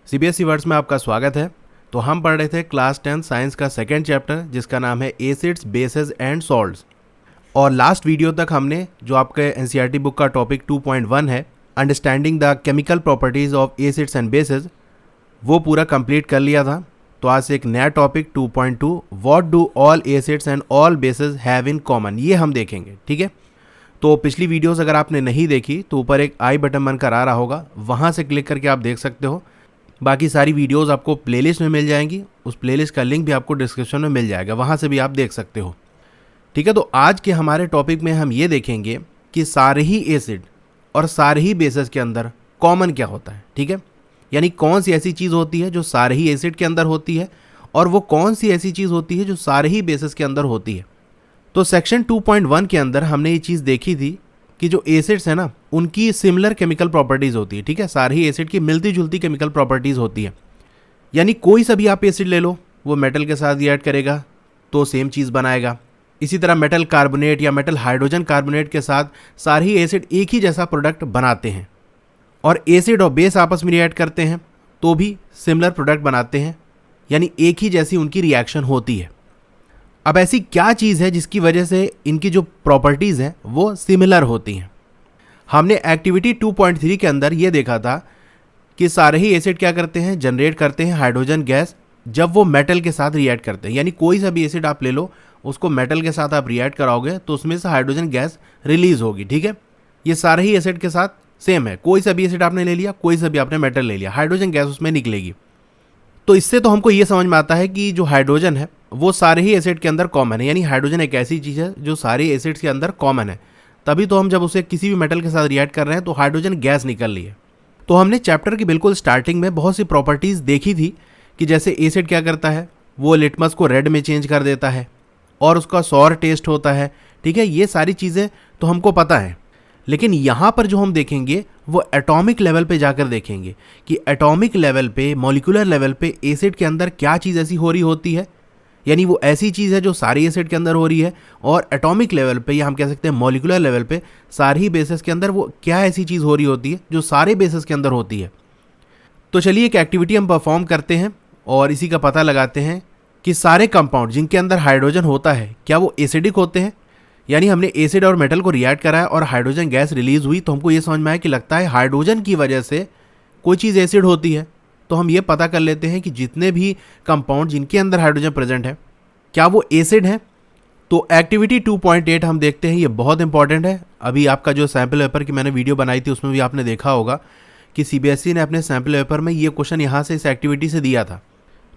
CBSE words में आपका स्वागत है। तो हम पढ़ रहे थे क्लास 10 साइंस का सेकेंड चैप्टर जिसका नाम है एसिड्स बेसेस एंड सॉल्ट्स। और लास्ट वीडियो तक हमने जो आपके एनसीईआरटी बुक का टॉपिक 2.1 है understanding the chemical properties of acids and bases वो पूरा कंप्लीट कर लिया था। तो आज से एक नया topic 2.2 what do all acids and all bases have in common, ये हम देखेंगे। ठीक है, तो पिछली वीडियोस अगर आपने नहीं देखी तो ऊपर एक आई बटन बनकर आ रहा होगा, वहाँ से क्लिक करके आप देख सकते हो। बाकी सारी वीडियोस आपको प्लेलिस्ट में मिल जाएंगी, उस प्लेलिस्ट का लिंक भी आपको डिस्क्रिप्शन में मिल जाएगा, वहाँ से भी आप देख सकते हो। ठीक है, तो आज के हमारे टॉपिक में हम ये देखेंगे कि सारे ही एसिड और सारे ही बेसेस के अंदर कॉमन क्या होता है। ठीक है, यानी कौन सी ऐसी चीज़ होती है जो सारे ही एसिड के अंदर होती है और वो कौन सी ऐसी चीज़ होती है जो सारे ही बेसेस के अंदर होती है। तो सेक्शन 2.1 के अंदर हमने ये चीज़ देखी थी कि जो एसिड्स है ना उनकी सिमिलर केमिकल प्रॉपर्टीज़ होती है। ठीक है, सारे ही एसिड की मिलती जुलती केमिकल प्रॉपर्टीज़ होती है। यानी कोई सा भी आप एसिड ले लो, वो मेटल के साथ रिएक्ट करेगा तो सेम चीज़ बनाएगा। इसी तरह मेटल कार्बोनेट या मेटल हाइड्रोजन कार्बोनेट के साथ सारे ही एसिड एक ही जैसा प्रोडक्ट बनाते हैं। और एसिड और बेस आपस में रिएक्ट करते हैं तो भी सिमिलर प्रोडक्ट बनाते हैं, यानी एक ही जैसी उनकी रिएक्शन होती है। अब ऐसी क्या चीज़ है जिसकी वजह से इनकी जो प्रॉपर्टीज़ हैं वो सिमिलर होती हैं। हमने एक्टिविटी 2.3 के अंदर ये देखा था कि सारे ही एसिड क्या करते हैं, जनरेट करते हैं हाइड्रोजन गैस जब वो मेटल के साथ रिएक्ट करते हैं। यानी कोई सा भी एसिड आप ले लो, उसको मेटल के साथ आप रिएक्ट कराओगे तो उसमें से हाइड्रोजन गैस रिलीज होगी। ठीक है, ये सारे ही एसिड के साथ सेम है। कोई सा भी एसिड आपने ले लिया, कोई सा भी आपने मेटल ले लिया, हाइड्रोजन गैस उसमें निकलेगी। तो इससे तो हमको ये समझ में आता है कि जो हाइड्रोजन है वो सारे ही एसिड के अंदर कॉमन है। यानी हाइड्रोजन एक ऐसी चीज़ है जो सारे एसिड्स के अंदर कॉमन है, तभी तो हम जब उसे किसी भी मेटल के साथ रिएक्ट कर रहे हैं तो हाइड्रोजन गैस निकल रही है। तो हमने चैप्टर की बिल्कुल स्टार्टिंग में बहुत सी प्रॉपर्टीज़ देखी थी कि जैसे एसिड क्या करता है, वो लिटमस को रेड में चेंज कर देता है और उसका सॉर टेस्ट होता है। ठीक है, ये सारी चीज़ें तो हमको पता है, लेकिन यहाँ पर जो हम देखेंगे वो एटॉमिक लेवल पे जाकर देखेंगे कि एटॉमिक लेवल पे, मॉलिक्यूलर लेवल पे एसिड के अंदर क्या चीज़ ऐसी हो रही होती है। यानी वो ऐसी चीज़ है जो सारी एसिड के अंदर हो रही है, और एटॉमिक लेवल पे या हम कह सकते हैं मॉलिक्यूलर लेवल पे सारी ही बेसिस के अंदर वो क्या ऐसी चीज़ हो रही होती है जो सारे बेसिस के अंदर होती है। तो चलिए एक एक्टिविटी हम परफॉर्म करते हैं और इसी का पता लगाते हैं कि सारे कंपाउंड जिनके अंदर हाइड्रोजन होता है क्या वो एसिडिक होते हैं। यानी हमने एसिड और मेटल को रिएक्ट कराया और हाइड्रोजन गैस रिलीज हुई तो हमको ये समझ में आया कि लगता है हाइड्रोजन की वजह से कोई चीज़ एसिड होती है। तो हम ये पता कर लेते हैं कि जितने भी कंपाउंड जिनके अंदर हाइड्रोजन प्रेजेंट है क्या वो एसिड है। तो एक्टिविटी 2.8 हम देखते हैं, ये बहुत इंपॉर्टेंट है। अभी आपका जो सैम्पल पेपर की मैंने वीडियो बनाई थी उसमें भी आपने देखा होगा कि सीबीएसई ने अपने सैम्पल पेपर में ये क्वेश्चन यहाँ से इस एक्टिविटी से दिया था।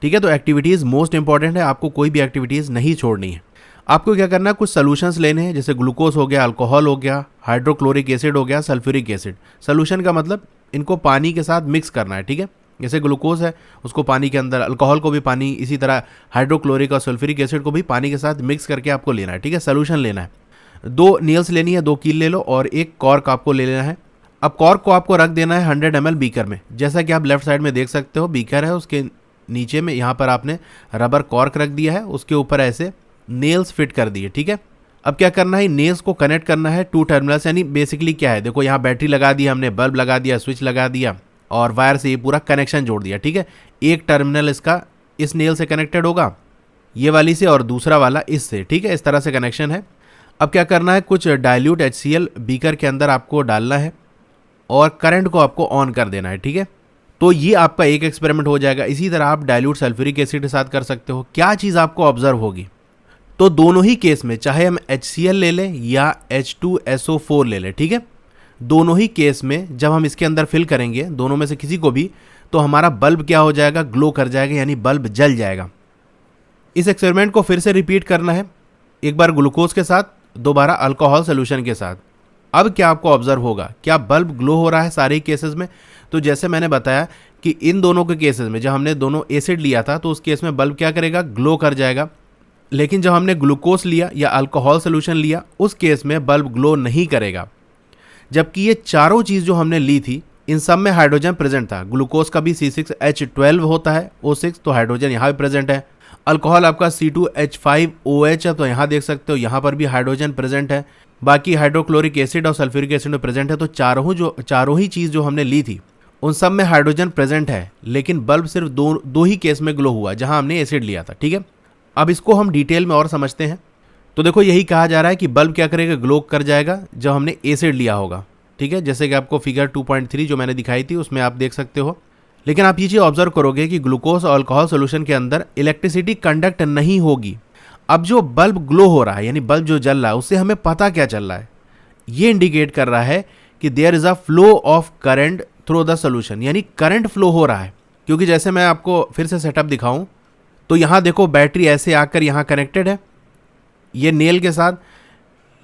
ठीक है, तो एक्टिविटीज़ मोस्ट इंपॉर्टेंट है, आपको कोई भी एक्टिविटीज़ नहीं छोड़नी है। आपको क्या करना है, कुछ सोल्यूशंस लेने हैं, जैसे ग्लूकोज हो गया, अल्कोहल हो गया, हाइड्रोक्लोरिक एसिड हो गया, सल्फ्यूरिक एसिड। सोल्यूशन का मतलब इनको पानी के साथ मिक्स करना है। ठीक है, जैसे ग्लूकोज है उसको पानी के अंदर, अल्कोहल को भी पानी, इसी तरह हाइड्रोक्लोरिक और सल्फ्यूरिक एसिड को भी पानी के साथ मिक्स करके आपको लेना है। ठीक है, सोल्यूशन लेना है। 2 नील्स लेनी है, 2 कील ले लो और एक कॉर्क आपको ले लेना है। अब कॉर्क को आपको रख देना है 100 ml बीकर में, जैसा कि आप लेफ्ट साइड में देख सकते हो। बीकर है, उसके नीचे में यहाँ पर आपने रबर कॉर्क रख दिया है, उसके ऊपर ऐसे नेल्स फिट कर दिए। ठीक है, अब क्या करना है, नेल्स को कनेक्ट करना है 2 टर्मिनल्स। यानी बेसिकली क्या है, देखो यहाँ बैटरी लगा दी हमने, बल्ब लगा दिया, स्विच लगा दिया और वायर से ये पूरा कनेक्शन जोड़ दिया। ठीक है, एक टर्मिनल इसका इस नेल से कनेक्टेड होगा, ये वाली से, और दूसरा वाला इससे। ठीक है, इस तरह से कनेक्शन है। अब क्या करना है, कुछ डाइल्यूट HCl बीकर के अंदर आपको डालना है और करंट को आपको ऑन कर देना है। ठीक है, तो ये आपका एक एक्सपेरिमेंट हो जाएगा। इसी तरह आप डाइल्यूट सल्फ्यूरिक एसिड के साथ कर सकते हो। क्या चीज़ आपको ऑब्जर्व होगी, तो दोनों ही केस में चाहे हम HCl ले लें या H2SO4 ले लें, ठीक है, दोनों ही केस में जब हम इसके अंदर फिल करेंगे दोनों में से किसी को भी, तो हमारा बल्ब क्या हो जाएगा, ग्लो कर जाएगा, यानी बल्ब जल जाएगा। इस एक्सपेरिमेंट को फिर से रिपीट करना है, एक बार ग्लूकोज के साथ, दोबारा अल्कोहल सोल्यूशन के साथ। अब क्या आपको ऑब्जर्व होगा, क्या बल्ब ग्लो हो रहा है सारे ही केसेस में। तो जैसे मैंने बताया कि इन दोनों के केसेस में जब हमने दोनों एसिड लिया था तो उस केस में बल्ब क्या करेगा, ग्लो कर जाएगा। लेकिन जब हमने ग्लूकोज लिया या अल्कोहल सोल्यूशन लिया उस केस में बल्ब ग्लो नहीं करेगा। जबकि ये चारों चीज़ जो हमने ली थी इन सब में हाइड्रोजन प्रेजेंट था। ग्लूकोज का भी C6H12 होता है, O6, तो हाइड्रोजन यहाँ भी प्रेजेंट है। अल्कोहल आपका C2H5OH है, तो यहाँ देख सकते हो यहाँ पर भी हाइड्रोजन प्रेजेंट है। बाकी हाइड्रोक्लोरिक एसिड और सल्फ्यूरिक एसिड में प्रेजेंट है। तो चारों ही चीज़ जो हमने ली थी उन सब में हाइड्रोजन प्रेजेंट है, लेकिन बल्ब सिर्फ दो ही केस में ग्लो हुआ जहां हमने एसिड लिया था। ठीक है, अब इसको हम डिटेल में और समझते हैं। तो देखो यही कहा जा रहा है कि बल्ब क्या करेगा, ग्लो कर जाएगा जब हमने एसिड लिया होगा। ठीक है, जैसे कि आपको फिगर 2.3 जो मैंने दिखाई थी उसमें आप देख सकते हो। लेकिन आप ये चीज़ ऑब्जर्व करोगे कि ग्लूकोज और अल्कोहल सोल्यूशन के अंदर इलेक्ट्रिसिटी कंडक्ट नहीं होगी। अब जो बल्ब ग्लो हो रहा है यानी बल्ब जो जल रहा है उससे हमें पता क्या चल रहा है, ये इंडिकेट कर रहा है कि there is a flow of current through the solution, यानी करंट फ्लो हो रहा है। क्योंकि जैसे मैं आपको फिर से सेटअप दिखाऊं तो यहाँ देखो बैटरी ऐसे आकर यहाँ कनेक्टेड है ये नेल के साथ,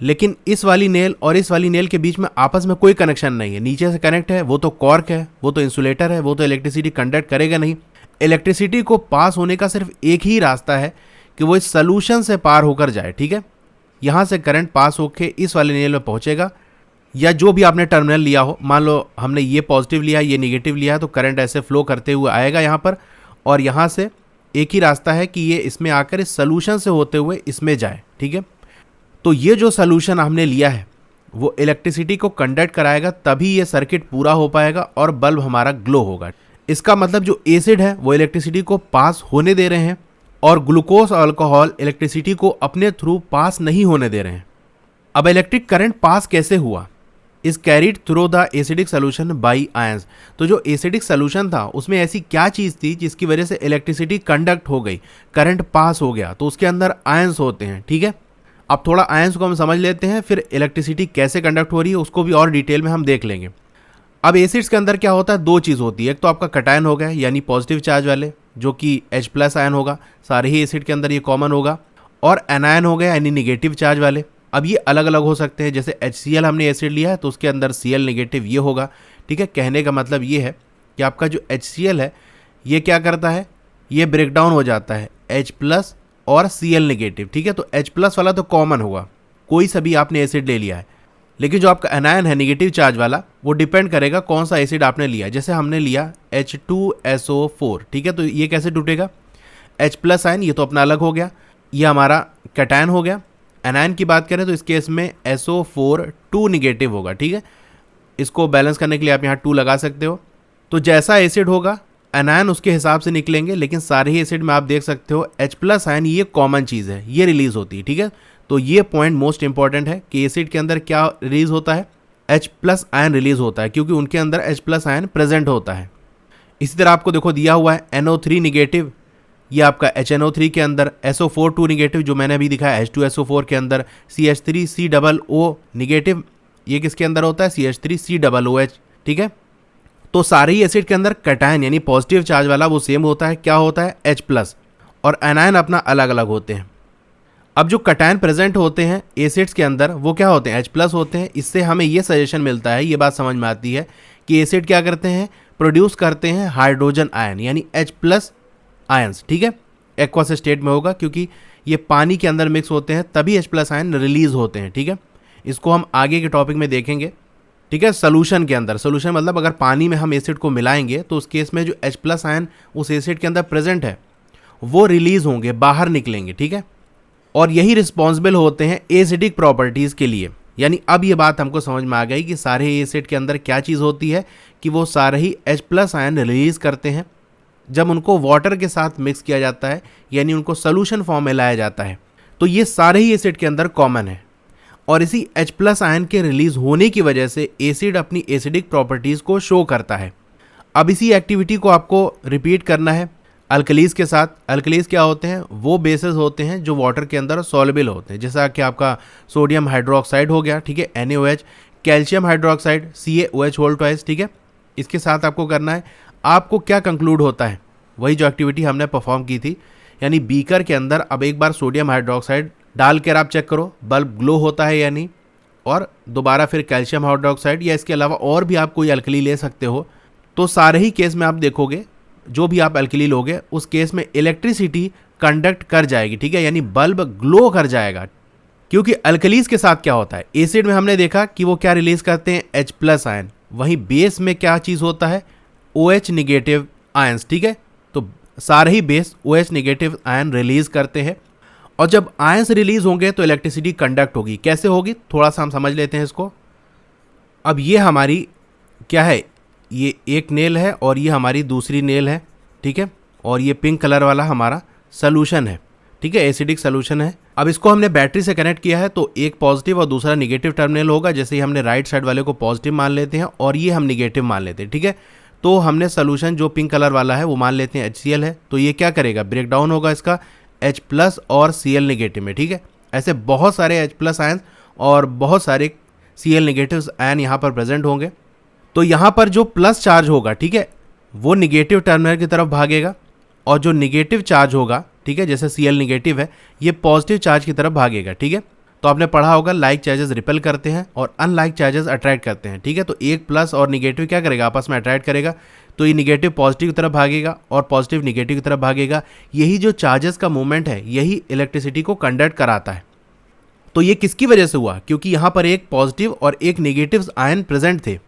लेकिन इस वाली नेल और इस वाली नेल के बीच में आपस में कोई कनेक्शन नहीं है। नीचे से कनेक्ट है, वो तो कॉर्क है, वो तो इंसुलेटर है, वो तो इलेक्ट्रिसिटी कंडक्ट करेगा नहीं। इलेक्ट्रिसिटी को पास होने का सिर्फ एक ही रास्ता है कि वो इस सोल्यूशन से पार होकर जाए। ठीक है, यहाँ से करंट पास होकर इस वाले नेल में पहुँचेगा, या जो भी आपने टर्मिनल लिया हो, मान लो हमने ये पॉजिटिव लिया ये निगेटिव लिया, तो करंट ऐसे फ्लो करते हुए आएगा यहाँ पर, और यहाँ से एक ही रास्ता है कि ये इसमें आकर इस सोल्यूशन से होते हुए इसमें जाए। ठीक है, तो ये जो सोल्यूशन हमने लिया है वो इलेक्ट्रिसिटी को कंडक्ट कराएगा, तभी ये सर्किट पूरा हो पाएगा और बल्ब हमारा ग्लो होगा। इसका मतलब जो एसिड है वो इलेक्ट्रिसिटी को पास होने दे रहे हैं और ग्लूकोज और अल्कोहल इलेक्ट्रिसिटी को अपने थ्रू पास नहीं होने दे रहे हैं। अब इलेक्ट्रिक करंट पास कैसे हुआ, is carried through the acidic solution by ions. तो जो एसिडिक सोल्यूशन था उसमें ऐसी क्या चीज़ थी जिसकी वजह से इलेक्ट्रिसिटी कंडक्ट हो गई, करंट पास हो गया, तो उसके अंदर आयंस होते हैं। ठीक है, अब थोड़ा आयंस को हम समझ लेते हैं, फिर इलेक्ट्रिसिटी कैसे कंडक्ट हो रही है उसको भी और डिटेल में हम देख लेंगे। अब एसिड्स के अंदर क्या होता है, दो चीज़ होती है, एक तो आपका कटायन हो गया यानी पॉजिटिव चार्ज वाले जो कि H+ आयन होगा, सारे ही एसिड के अंदर ये कॉमन होगा, और एनायन हो गया यानी निगेटिव चार्ज वाले। अब ये अलग अलग हो सकते हैं, जैसे HCl हमने एसिड लिया है तो उसके अंदर Cl नेगेटिव ये होगा। ठीक है, कहने का मतलब ये है कि आपका जो HCl है ये क्या करता है, ये ब्रेक डाउन हो जाता है H+ और Cl नेगेटिव। ठीक है, तो H+ वाला तो कॉमन होगा, कोई सा भी आपने एसिड ले लिया है, लेकिन जो आपका एनायन है निगेटिव चार्ज वाला वो डिपेंड करेगा कौन सा एसिड आपने लिया। जैसे हमने लिया H2SO4, ठीक है, तो ये कैसे टूटेगा, H+ आयन, ये तो अपना अलग हो गया, ये हमारा कैटायन हो गया। एनायन की बात करें तो इस केस में SO4 2 निगेटिव होगा। ठीक है, इसको बैलेंस करने के लिए आप यहाँ 2 लगा सकते हो। तो जैसा एसिड होगा एनायन उसके हिसाब से निकलेंगे, लेकिन सारे ही एसिड में आप देख सकते हो H+ आयन ये कॉमन चीज़ है, ये रिलीज होती है। ठीक है, तो ये पॉइंट मोस्ट इंपॉर्टेंट है कि एसिड के अंदर क्या रिलीज होता है, H+ आयन रिलीज होता है, क्योंकि उनके अंदर H+ आयन प्रेजेंट होता है। इसी तरह आपको देखो दिया हुआ है NO3 निगेटिव, ये आपका HNO3 के अंदर, SO4 2 निगेटिव जो मैंने अभी दिखाया H2SO4 के अंदर, CH3COO निगेटिव, ये किसके अंदर होता है, CH3COOH। ठीक है, तो सारे ही एसिड के अंदर कैटायन यानी पॉजिटिव चार्ज वाला वो सेम होता है, क्या होता है H+, और एनायन अपना अलग अलग होते हैं। अब जो कैटायन प्रेजेंट होते हैं एसिड्स के अंदर वो क्या होते हैं, H+ होते हैं। इससे हमें ये सजेशन मिलता है, ये बात समझ में आती है कि एसिड क्या करते हैं, प्रोड्यूस करते हैं हाइड्रोजन आयन यानी H+ आयंस। ठीक है, एक्वस स्टेट में होगा क्योंकि ये पानी के अंदर मिक्स होते हैं, तभी H+ आयन रिलीज होते हैं। ठीक है, इसको हम आगे के टॉपिक में देखेंगे। ठीक है, सोल्यूशन के अंदर, सोल्यूशन मतलब अगर पानी में हम एसिड को मिलाएंगे तो उस केस में जो H+ आयन उस एसिड के अंदर प्रेजेंट है वो रिलीज होंगे, बाहर निकलेंगे। ठीक है, और यही रिस्पॉन्सिबल होते हैं एसिडिक प्रॉपर्टीज़ के लिए। यानी अब ये बात हमको समझ में आ गई कि सारे एसिड के अंदर क्या चीज़ होती है कि वो सारे ही H+ आयन रिलीज करते हैं जब उनको वाटर के साथ मिक्स किया जाता है, यानी उनको सोल्यूशन फॉर्म में लाया जाता है। तो ये सारे ही एसिड के अंदर कॉमन है, और इसी H+ आयन के रिलीज होने की वजह से एसिड अपनी एसिडिक प्रॉपर्टीज़ को शो करता है। अब इसी एक्टिविटी को आपको रिपीट करना है अल्कलीज के साथ। अल्कलीज क्या होते हैं, वो बेसेस होते हैं जो वाटर के अंदर सॉल्युबल होते हैं, जैसा कि आपका सोडियम हाइड्रोक्साइड हो गया, ठीक है, NaOH, कैल्शियम हाइड्रोक्साइड CaOH2। ठीक है, इसके साथ आपको करना है, आपको क्या कंक्लूड होता है, वही जो एक्टिविटी हमने परफॉर्म की थी, यानी बीकर के अंदर अब एक बार सोडियम हाइड्रोक्साइड डाल कर आप चेक करो बल्ब ग्लो होता है या नहीं, और दोबारा फिर कैल्शियम हाइड्रोक्साइड या इसके अलावा और भी आप कोई अल्कली ले सकते हो। तो सारे ही केस में आप देखोगे जो भी आप अल्कली लोगे उस केस में इलेक्ट्रिसिटी कंडक्ट कर जाएगी। ठीक है, यानी बल्ब ग्लो कर जाएगा, क्योंकि अल्कलीज के साथ क्या होता है, एसिड में हमने देखा कि वो क्या रिलीज करते हैं, H+ आयन, वहीं बेस में क्या चीज़ होता है, OH नेगेटिव आयंस। ठीक है, तो सारे ही base OH negative ion release करते हैं, और जब आयंस रिलीज होंगे तो इलेक्ट्रिसिटी कंडक्ट होगी। कैसे होगी, थोड़ा सा हम समझ लेते हैं इसको। अब ये हमारी क्या है, ये एक नेल है और ये हमारी दूसरी नेल है, ठीक है। और ये पिंक कलर वाला हमारा सोल्यूशन है, ठीक है, एसिडिक सोल्यूशन है। अब इसको हमने बैटरी से कनेक्ट किया है तो एक पॉजिटिव और दूसरा निगेटिव टर्मिनल होगा। जैसे ही हमने राइट साइड वाले को पॉजिटिव मान लेते हैं और ये हम निगेटिव मान लेते हैं, ठीक है। तो हमने सोल्यूशन जो पिंक कलर वाला है वो मान लेते हैं HCl है, तो ये क्या करेगा, ब्रेक डाउन होगा इसका H प्लस और Cl नेगेटिव में, ठीक है। ऐसे बहुत सारे H प्लस आयन और बहुत सारे Cl नेगेटिव आयन यहाँ पर प्रेजेंट होंगे। तो यहाँ पर जो प्लस चार्ज होगा, ठीक है, वो निगेटिव टर्मिनल की तरफ भागेगा और जो निगेटिव चार्ज होगा, ठीक है, जैसे Cl नेगेटिव है, ये पॉजिटिव चार्ज की तरफ भागेगा, ठीक है। तो आपने पढ़ा होगा लाइक चार्जेस रिपेल करते हैं और अनलाइक चार्जेस अट्रैक्ट करते हैं, ठीक है। तो एक प्लस और निगेटिव क्या करेगा, आपस में अट्रैक्ट करेगा। तो ये निगेटिव पॉजिटिव की तरफ भागेगा और पॉजिटिव निगेटिव की तरफ भागेगा। यही जो चार्जेस का मूवमेंट है यही इलेक्ट्रिसिटी को कंडक्ट कराता है। तो ये किसकी वजह से हुआ, क्योंकि यहाँ पर एक पॉजिटिव और एक निगेटिव आयन प्रेजेंट थे।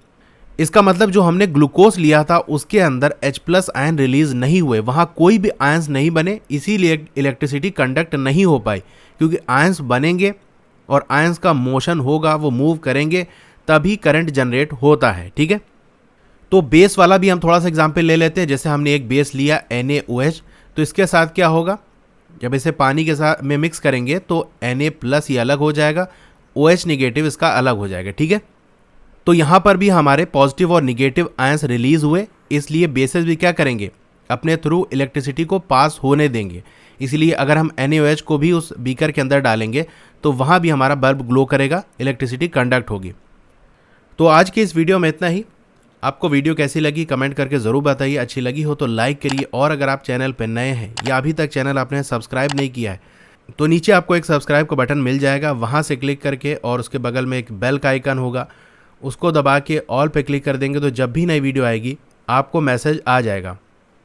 इसका मतलब जो हमने ग्लूकोज लिया था उसके अंदर H प्लस आयन रिलीज नहीं हुए, वहाँ कोई भी आयंस नहीं बने, इसीलिए इलेक्ट्रिसिटी कंडक्ट नहीं हो पाई। क्योंकि आयंस बनेंगे और आयंस का मोशन होगा, वो मूव करेंगे, तभी करंट जनरेट होता है, ठीक है। तो बेस वाला भी हम थोड़ा सा एग्जाम्पल ले लेते हैं। जैसे हमने एक बेस लिया NaOH, तो इसके साथ क्या होगा, जब इसे पानी के साथ में मिक्स करेंगे तो Na प्लस ये अलग हो जाएगा, OH निगेटिव इसका अलग हो जाएगा, ठीक है। तो यहाँ पर भी हमारे पॉजिटिव और निगेटिव आयंस रिलीज हुए, इसलिए बेसेस भी क्या करेंगे, अपने थ्रू इलेक्ट्रिसिटी को पास होने देंगे। इसलिए अगर हम NaOH को भी उस बीकर के अंदर डालेंगे तो वहाँ भी हमारा बल्ब ग्लो करेगा, इलेक्ट्रिसिटी कंडक्ट होगी। तो आज की इस वीडियो में इतना ही। आपको वीडियो कैसी लगी कमेंट करके ज़रूर बताइए। अच्छी लगी हो तो लाइक करिए, और अगर आप चैनल पर नए हैं या अभी तक चैनल आपने सब्सक्राइब नहीं किया है तो नीचे आपको एक सब्सक्राइब का बटन मिल जाएगा, वहाँ से क्लिक करके और उसके बगल में एक बेल का आइकन होगा, उसको दबा के ऑल पे क्लिक कर देंगे तो जब भी नई वीडियो आएगी आपको मैसेज आ जाएगा।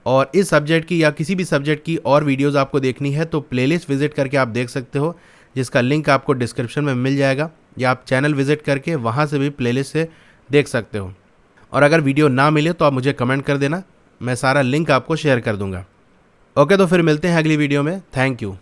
और इस सब्जेक्ट की या किसी भी सब्जेक्ट की और वीडियोस आपको देखनी है तो प्लेलिस्ट विजिट करके आप देख सकते हो, जिसका लिंक आपको डिस्क्रिप्शन में मिल जाएगा, या आप चैनल विजिट करके वहाँ से भी प्लेलिस्ट से देख सकते हो। और अगर वीडियो ना मिले तो आप मुझे कमेंट कर देना, मैं सारा लिंक आपको शेयर कर दूँगा। ओके, तो फिर मिलते हैं अगली वीडियो में। Thank you.